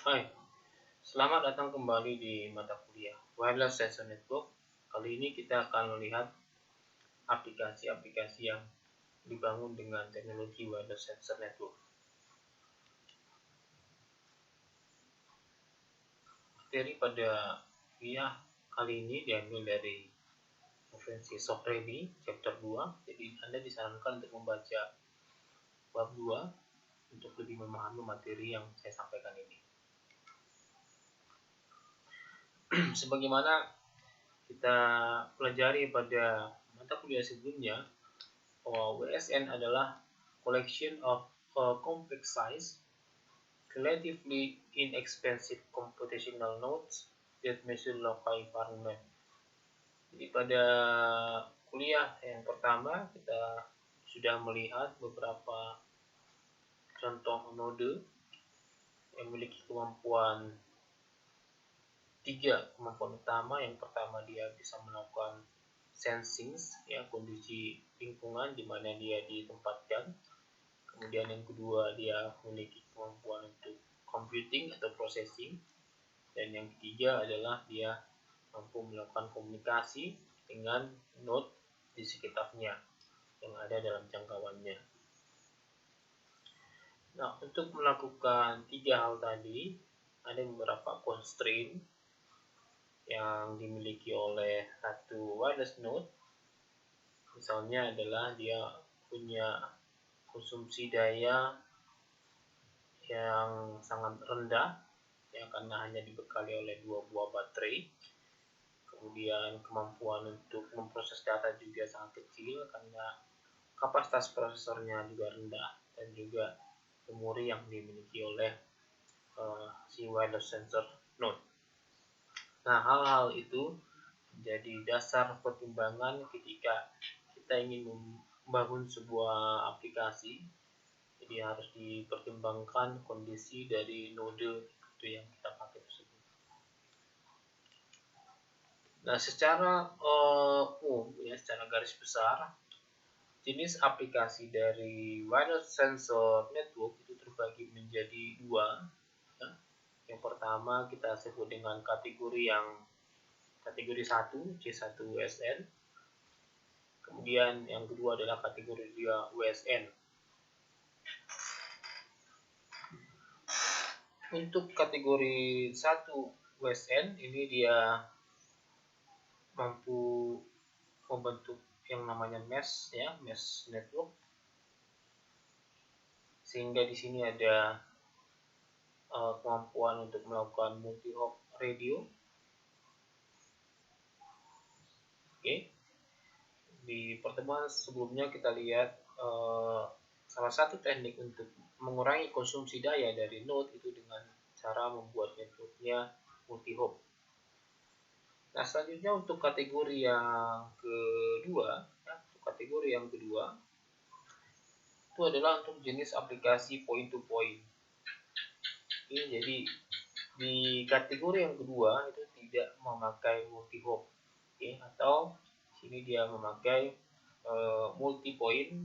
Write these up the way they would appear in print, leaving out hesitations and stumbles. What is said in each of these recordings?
Hai, selamat datang kembali di mata kuliah Wireless Sensor Network. Kali ini kita akan melihat aplikasi-aplikasi yang dibangun dengan teknologi Wireless Sensor Network. Materi pada kuliah kali ini diambil dari referensi Soft Ready chapter 2. Jadi Anda disarankan untuk membaca bab 2 untuk lebih memahami materi yang saya sampaikan ini. Sebagaimana kita pelajari pada mata kuliah sebelumnya, WSN adalah collection of complex size, relatively inexpensive computational nodes that measure local environment. Jadi pada kuliah yang pertama kita sudah melihat beberapa contoh node yang memiliki kemampuan kemampuan utama. Yang pertama, dia bisa melakukan sensing, ya, kondisi lingkungan di mana dia ditempatkan. Kemudian yang kedua, dia memiliki kemampuan untuk computing atau processing. Dan yang ketiga adalah dia mampu melakukan komunikasi dengan node di sekitarnya yang ada dalam jangkauannya. Nah, untuk melakukan tiga hal tadi, ada beberapa constraint yang dimiliki oleh satu wireless node. Misalnya adalah dia punya konsumsi daya yang sangat rendah, ya, karena hanya dibekali oleh 2 buah baterai. Kemudian kemampuan untuk memproses data juga sangat kecil karena kapasitas prosesornya juga rendah, dan juga memori yang dimiliki oleh si wireless sensor node. Nah, hal-hal itu menjadi dasar pertimbangan ketika kita ingin membangun sebuah aplikasi. Jadi harus dipertimbangkan kondisi dari node itu yang kita pakai tersebut. Nah, secara secara garis besar, jenis aplikasi dari wireless sensor network itu terbagi menjadi dua. Ya. Yang pertama kita sebut dengan kategori 1, C1WSN. Kemudian yang kedua adalah kategori 2 WSN. Untuk kategori 1 WSN ini dia mampu membentuk yang namanya mesh, ya, mesh network. Sehingga di sini ada kemampuan untuk melakukan multi-hop radio. Oke. Di pertemuan sebelumnya kita lihat salah satu teknik untuk mengurangi konsumsi daya dari node itu dengan cara membuat networknya multi-hop. Nah, selanjutnya untuk kategori yang kedua, itu adalah untuk jenis aplikasi point to point. Oke, jadi di kategori yang kedua itu tidak memakai multi-hop, atau sini dia memakai multi point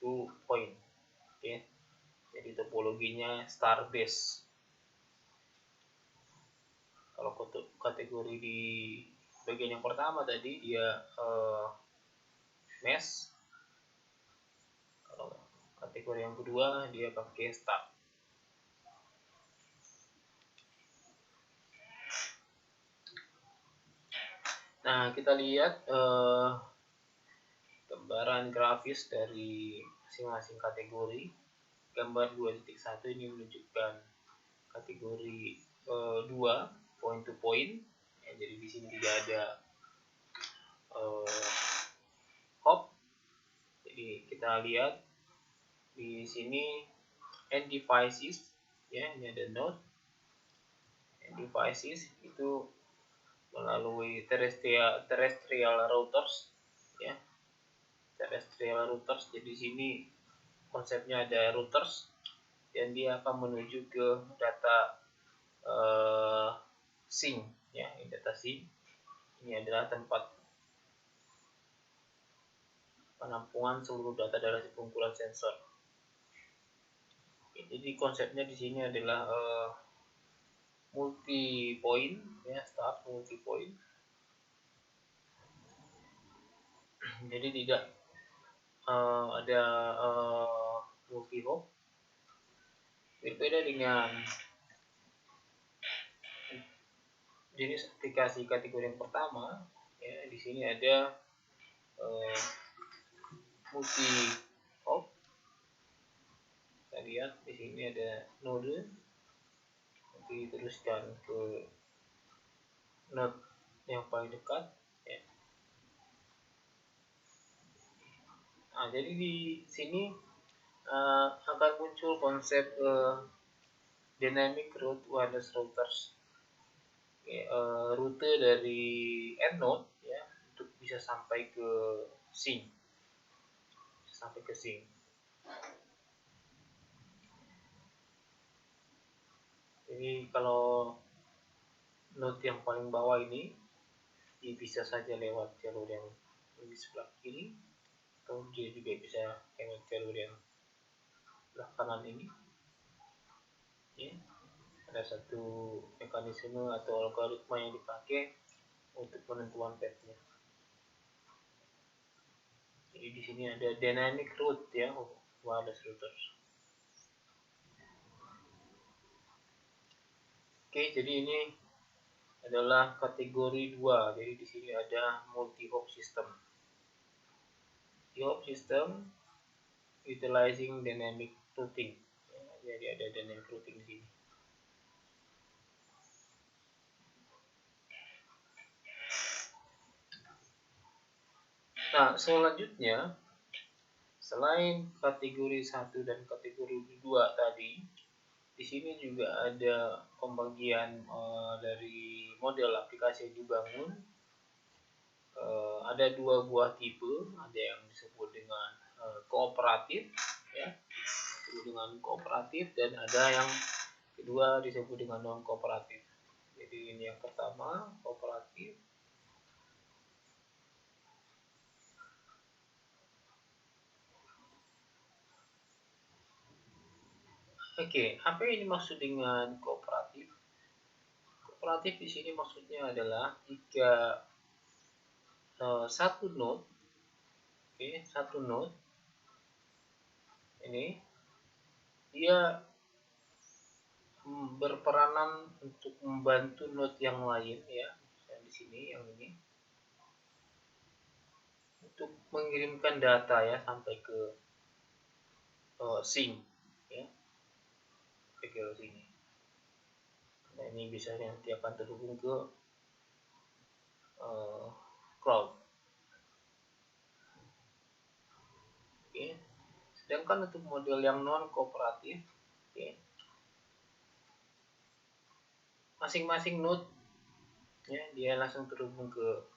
to point. Jadi topologinya star base. Kalau kategori di bagian yang pertama tadi dia mesh. Kalau kategori yang kedua dia pakai star. Nah, kita lihat gambaran grafis dari masing-masing kategori. Gambar 2.1 ini menunjukkan kategori 2 point to point. Ya, jadi di sini tidak ada hop. Jadi kita lihat di sini end devices, ya, ini ada node. End devices itu melalui terrestrial routers, ya, terrestrial routers. Jadi di sini konsepnya ada routers dan dia akan menuju ke data sink, ya, ini data sink. Ini adalah tempat penampungan seluruh data dari kumpulan sensor. Jadi konsepnya di sini adalah multi point ya, start multi point. Jadi tidak ada multi hop. Berbeda dengan jenis aplikasi kategori yang pertama ya, di sini ada multi hop. Kita lihat di sini ada node, nanti diteruskan ke node yang paling dekat ya. Nah, jadi di sini akan muncul konsep dynamic route wireless routers, rute dari end node ya untuk bisa sampai ke sink, Jadi kalau node yang paling bawah ini bisa saja lewat jalur yang di sebelah kiri, atau dia juga bisa lewat jalur yang sebelah kanan ini ya. Ada satu mekanisme atau algoritma yang dipakai untuk penentuan path-nya. Jadi di sini ada dynamic route ya, wireless routers. Oke, jadi ini adalah kategori 2. Jadi di sini ada multi hop system. Multi-hop system utilizing dynamic routing. Ya, jadi ada dynamic routing di sini. Nah, selanjutnya selain kategori 1 dan kategori 2 tadi, di sini juga ada pembagian dari model aplikasi yang dibangun. Ada 2 buah tipe, ada yang disebut dengan kooperatif ya, disebut dengan kooperatif, dan ada yang kedua disebut dengan non kooperatif. Jadi ini yang pertama, kooperatif. Oke, apa yang dimaksud dengan kooperatif? Kooperatif di sini maksudnya adalah jika satu node, satu node ini dia berperanan untuk membantu node yang lain ya, yang di sini, yang ini, untuk mengirimkan data ya sampai ke sink ya, ke sini. Nah, ini bisa nanti akan terhubung ke cloud. Oke. Sedangkan untuk model yang non kooperatif, masing-masing node ya dia langsung terhubung ke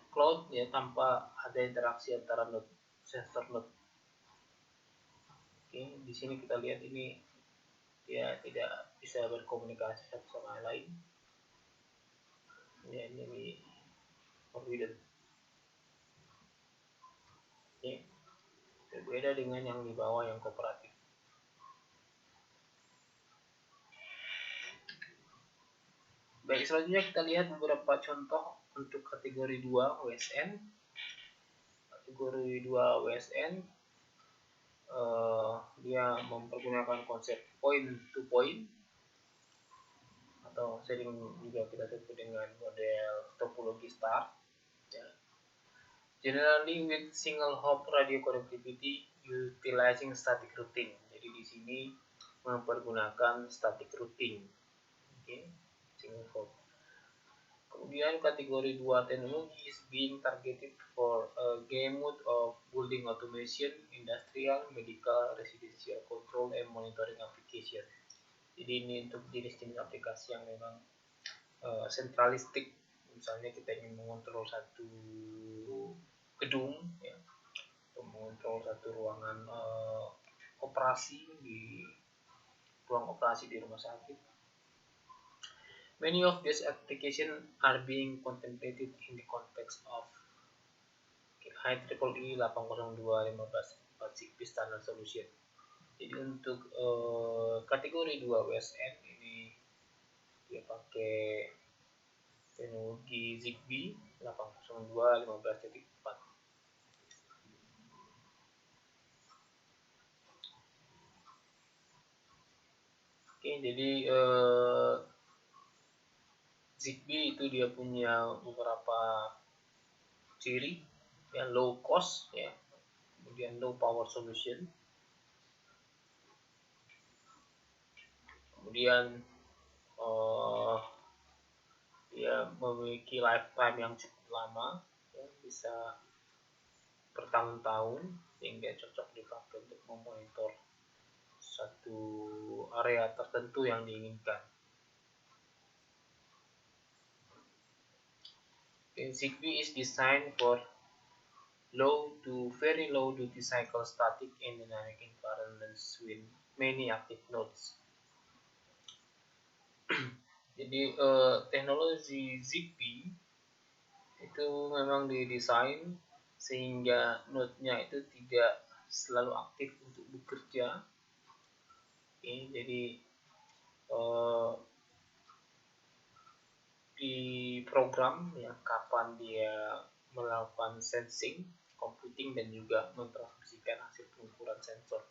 cloud ya, tanpa ada interaksi antara node, sensor node. Oke, di sini kita lihat ini dia tidak bisa berkomunikasi satu sama lain. Ya, ini forbidden. Oke, berbeda dengan yang di bawah yang kooperatif. Baik, selanjutnya kita lihat beberapa contoh untuk kategori 2 WSN. Kategori 2 WSN dia mempergunakan konsep point to point, atau sering juga kita sebut dengan model topologi star ya. Generally with single hop radio connectivity utilizing static routing. Jadi di sini mempergunakan static routing. Okay. Single hop. Kemudian kategori 2 teknologi is being targeted for a gamut of building automation, industrial, medical, residential control, and monitoring application. Jadi ini untuk jenis-jenis aplikasi yang memang sentralistik. Misalnya kita ingin mengontrol satu gedung, ya, atau mengontrol satu ruangan operasi di ruang operasi di rumah sakit. Many of these applications are being contemplated in the context of IEEE 802.15 Standard Solution. Jadi untuk kategori 2 WSN ini pakai teknologi Zigbee 802.15.4. Oke, jadi Zigbee itu dia punya beberapa ciri, ya, low cost, ya, kemudian low power solution, kemudian dia memiliki lifetime yang cukup lama, ya, bisa bertahun-tahun, sehingga cocok dipakai untuk memonitor satu area tertentu yang diinginkan. Zigbee is designed for low to very low duty cycle static and dynamic environments with many active nodes. Jadi teknologi Zigbee itu memang didesain sehingga node-nya itu tidak selalu aktif untuk bekerja. Oke, jadi di program ya kapan dia melakukan sensing, computing, dan juga mentransmisikan hasil pengukuran sensor.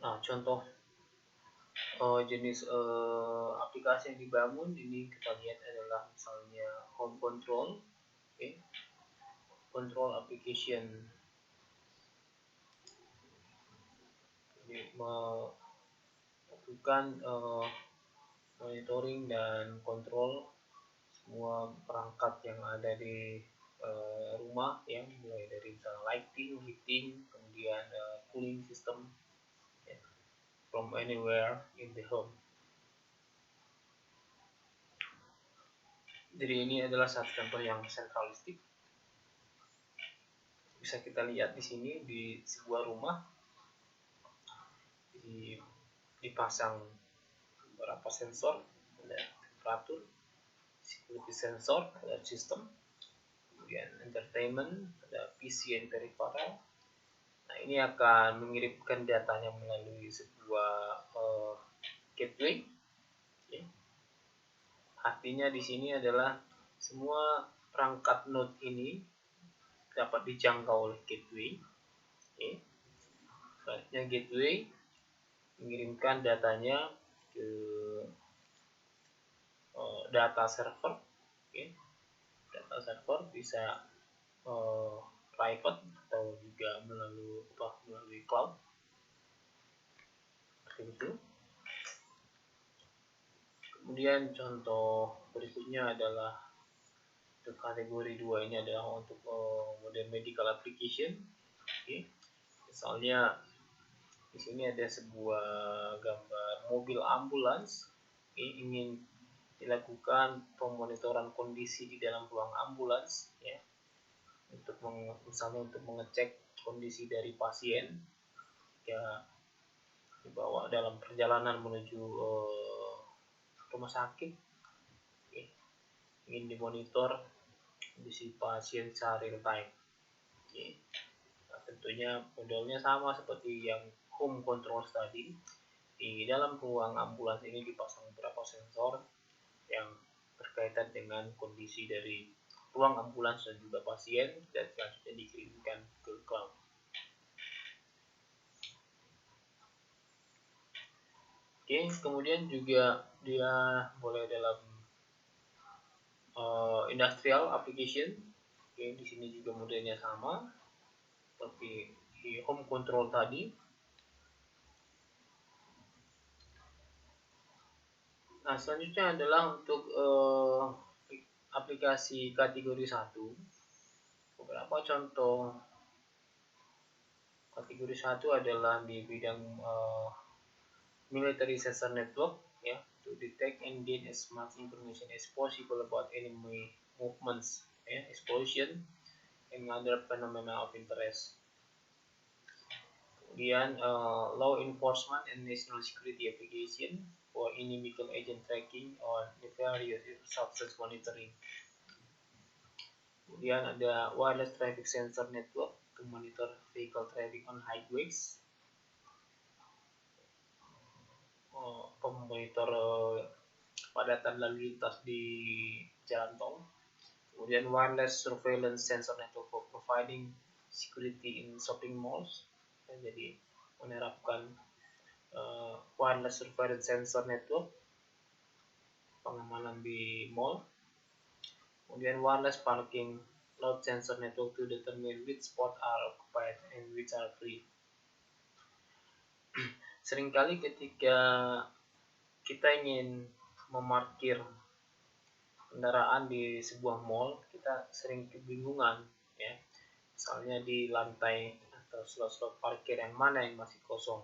Nah, contoh jenis aplikasi yang dibangun ini kita lihat adalah misalnya home control, okay. Control application, jadi melakukan monitoring dan kontrol semua perangkat yang ada di rumah, yang mulai dari misalnya lighting, heating, kemudian cooling system, ya, from anywhere in the home. Jadi ini adalah satu contoh yang sentralistik. Bisa kita lihat di sini di sebuah rumah dipasang beberapa sensor, ada temperatur, security sensor, ada sistem, kemudian entertainment, ada PC and peripheral. Nah, ini akan mengirimkan datanya melalui sebuah gateway. Okay. Artinya di sini adalah semua perangkat node ini dapat dijangkau oleh gateway. Okay. Selanjutnya gateway mengirimkan datanya ke data server. Okay. Data server bisa private atau juga melalui cloud. Itu. Kemudian contoh berikutnya adalah untuk kategori 2 ini adalah untuk model medical application. Okay. Misalnya di sini ada sebuah gambar mobil ambulans, okay, ingin dilakukan pemonitoran kondisi di dalam ruang ambulans, ya, untuk misalnya untuk mengecek kondisi dari pasien, ya, dibawa dalam perjalanan menuju rumah sakit, okay, ingin dimonitor kondisi pasien secara real time. Okay. Nah, tentunya modelnya sama seperti yang home control tadi. Di dalam ruang ambulans ini dipasang beberapa sensor yang berkaitan dengan kondisi dari ruang ambulans dan juga pasien, dan selanjutnya dikirimkan ke cloud. Oke, kemudian juga dia boleh dalam industrial application. Oke, di sini juga modelnya sama seperti di home control tadi. Nah, selanjutnya adalah untuk aplikasi kategori 1. Beberapa contoh kategori 1 adalah di bidang military sensor network, ya, to detect and gain as much information as possible about enemy movements, ya, explosion, and other phenomena of interest. Kemudian law enforcement and national security application for inimical agent tracking or nefarious substance monitoring. Kemudian ada wireless traffic sensor network to monitor vehicle traffic on highways, memonitor kepadatan lalu lintas di jalan tol. Kemudian wireless surveillance sensor network for providing security in shopping malls. Jadi menerapkan wireless surveillance sensor network pengamanan di mall. Kemudian wireless parking load sensor network to determine which spot are occupied and which are free. Seringkali ketika kita ingin memarkir kendaraan di sebuah mall, kita sering kebingungan, ya. Misalnya di lantai atau slot-slot parkir yang mana yang masih kosong.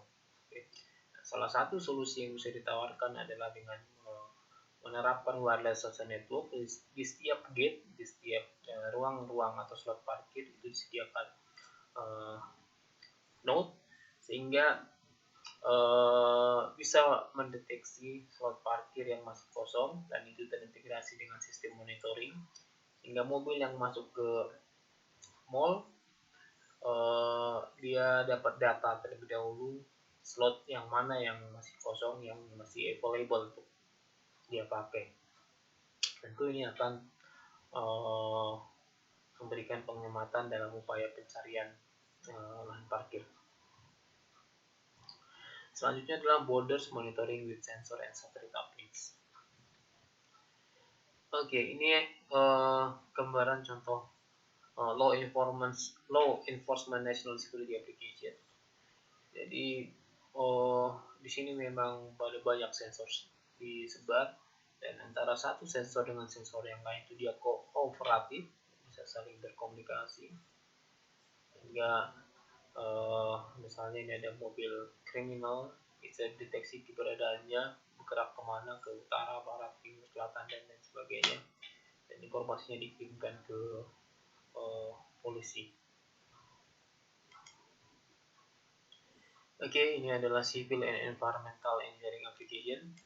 Salah satu solusi yang bisa ditawarkan adalah dengan menerapkan wireless sensor network di setiap gate, di setiap ruang-ruang atau slot parkir itu disediakan node sehingga bisa mendeteksi slot parkir yang masih kosong dan itu terintegrasi dengan sistem monitoring sehingga mobil yang masuk ke mall dia dapat data terlebih dahulu slot yang mana yang masih kosong, yang masih available untuk dia pakai. Tentu ini akan memberikan penghematan dalam upaya pencarian lahan parkir. Selanjutnya adalah borders monitoring with sensor and satellite updates. Oke, ini gambaran contoh law enforcement national security application. Jadi di sini memang ada banyak sensor disebar dan antara satu sensor dengan sensor yang lain itu dia kooperatif, bisa saling berkomunikasi hingga misalnya ini ada mobil kriminal, bisa deteksi keberadaannya bergerak kemana, ke utara, barat, timur, selatan dan lain sebagainya, dan informasinya dikirimkan ke polisi. Oke, ini adalah civil and environmental engineering application.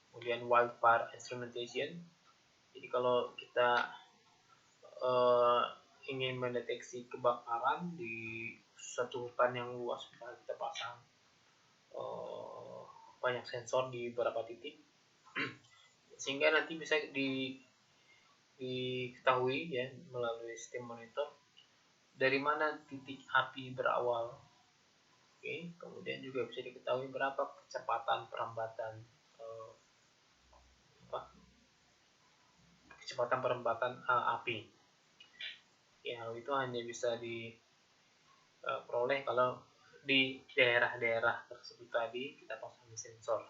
Kemudian wildfire instrumentation. Jadi kalau kita ingin mendeteksi kebakaran di suatu hutan yang luas, misalnya kita pasang banyak sensor di beberapa titik sehingga nanti bisa diketahui ya melalui sistem monitor dari mana titik api berawal. Oke, kemudian juga bisa diketahui berapa kecepatan perembatan api. Ya, itu hanya bisa diperoleh kalau di daerah-daerah tersebut tadi kita pasang sensor.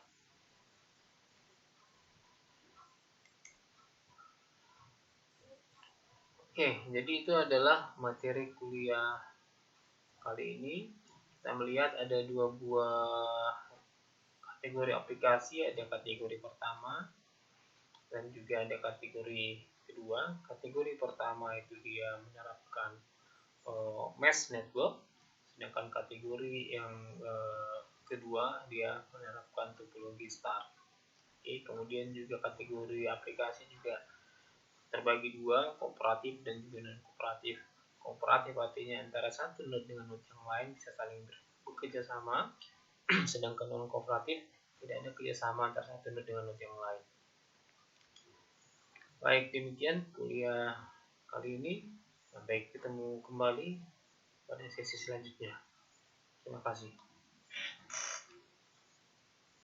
Oke, jadi itu adalah materi kuliah kali ini. Kita melihat ada dua buah kategori aplikasi, ada kategori pertama dan juga ada kategori kedua. Kategori pertama itu dia menerapkan mesh network, sedangkan kategori yang kedua dia menerapkan topologi star. Oke, kemudian juga kategori aplikasi juga terbagi dua, kooperatif dan juga non kooperatif. Kooperatif artinya antara satu node dengan node yang lain bisa saling bekerja sama, sedangkan non kooperatif tidak ada kerjasama antara satu node dengan node yang lain. Baik, demikian kuliah kali ini. Sampai ketemu kembali pada sesi selanjutnya. Terima kasih.